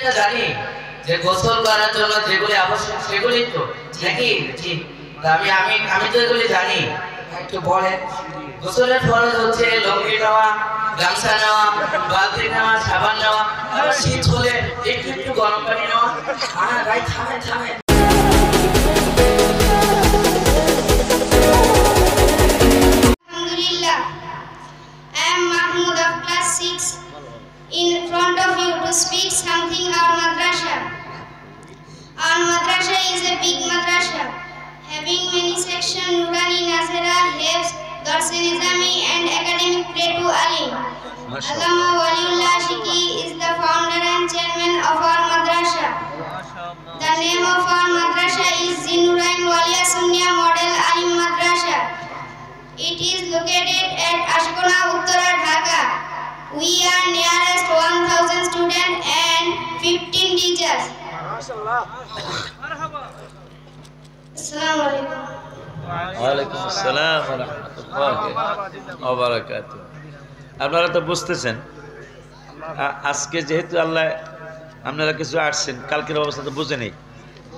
যেটা জানি যে গোসল করার জন্য যেগুলি আবশ্যক সেগুলি তো নাকি জি আমি আমি আমি তো এগুলি জানি একটু বলেন। গোসলের ফরজ হচ্ছে লুঙ্গি নেওয়া, গামছা নেওয়া, বালতি নেওয়া, সাবান নেওয়া, আর শীত হলে একটু একটু গরম পানি নেওয়া। হ্যাঁ ভাই থামেন থামেন। Alhamdulillah, I am Mahmoud of class 6 in front of you to speak something our madrasa. Our madrasa is a big madrasa having many sections: Nurani, Nazira, Hifz, Darse-Nizami and academic play to alim. Allama Waliullah Shiki is the founder and chairman of our madrasa. The name of our madrasa is Zinurain Walia Sunya Model Alim Madrasa. It is located at Ashkona, Uttara, Dhaka. We are nearest 1000 students and 15 teachers. Assalamualaikum. ওয়ালাইকুম আসসালাম ওয়া রাহমাতুল্লাহি ওয়া বারাকাতুহু। আপনারা তো বুঝতেছেন আজকে যেহেতু আল্লাহ আপনারা কিছু আসছেন, কালকের অবস্থা তো বুঝে নেই,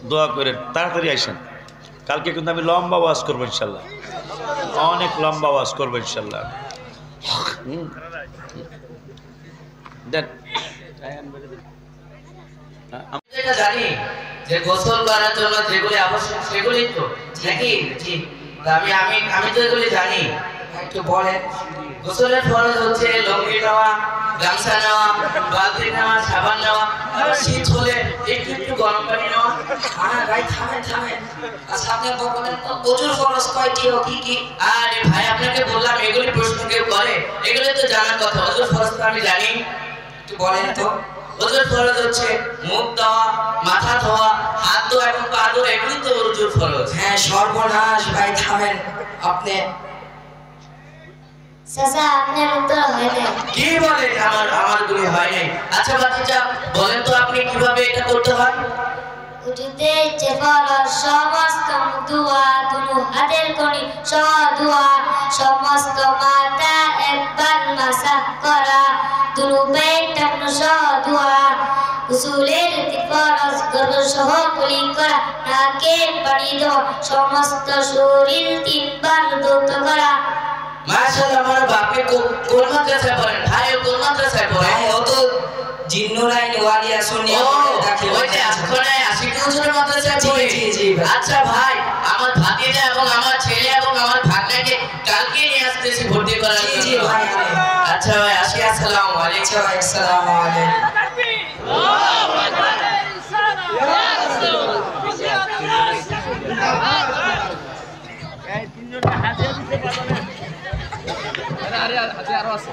দোয়া করেন তাড়াতাড়ি আসেন। কালকে কিন্তু আমি লম্বা ওয়াজ করবো ইনশাল্লাহ, অনেক লম্বা ওয়াজ করবো ইনশাল্লাহ। আমি যেটা জানি যে গোসল করার জন্য যেগুলি আবশ্যক সেগুলি তো নাকি জি আমি আমি আমি তো এগুলি জানি একটু বলেন। গোসলের ফরজ হচ্ছে লুঙ্গি নেওয়া, গামছা নেওয়া, বালতি নেওয়া, সাবান নেওয়া, আর শীত হলে একটু একটু গরম পানি নেওয়া। হ্যাঁ ভাই থামেন থামেন। আচ্ছা আপনি বলেন তো ওযুর ফরজ কয়টি ও কি কি? আরে ভাই আপনাকে বললাম এগুলি প্রশ্ন কেউ করে, এগুলি তো জানার কথা। ওযুর ফরজ তো আমি জানি, একটু বলেন তো। ওযুর ফরজ হচ্ছে মুখ ধোয়া, মাথা ধোয়া, হাত ধোয়া এবং পা ধোয়া, এগুলি তো ওযুর ফরজ। হ্যাঁ সর্বনাশ ভাই থামেন আপনি। চাচা আপনার উত্তর হয় নাই। কি বলেন? আমার গুলি হয় নাই। আচ্ছা বাচ্চা বলেন তো আপনি কিভাবে এটা করতে হয়? উজুতে যে ফরজ সমস্ত দোয়া দুনু হাতের কোণে সদোয়া, সমস্ত মাথা একবার মাসাহ করা, দুনু পেট টানো সদোয়া। উসুলের ফরজ গর্ভ সহ কুলি করা, নাকের পানি দেওয়া, সমস্ত শরীর 3 বার ধৌত করা। মাশাআল্লাহ আমার বাপকে কোন মাদ্রাসায় পড়েন? ভাই কোন মাদ্রাসায় পড়েন? ও তো জিন্নুরাইন ওয়ালিয়া সুন্নিয়া দাখিল ওইটা আজকে আশিকি হুজুরের মাদ্রাসায় পড়ে। জি জি ভাই। আচ্ছা ভাই আমার ভাতিজা এবং আমার ছেলে এবং আমার ভাগ্নাকে কালকে নিয়ে আসতেছি ভর্তি করার জন্য। জি ভাই। আচ্ছা ভাই আসি। আসসালামু আলাইকুম। আসসালামু আলাইকুম। তিনজন হাজিরা দিতে পারবে না। আরে হাজিরা আরো আছে।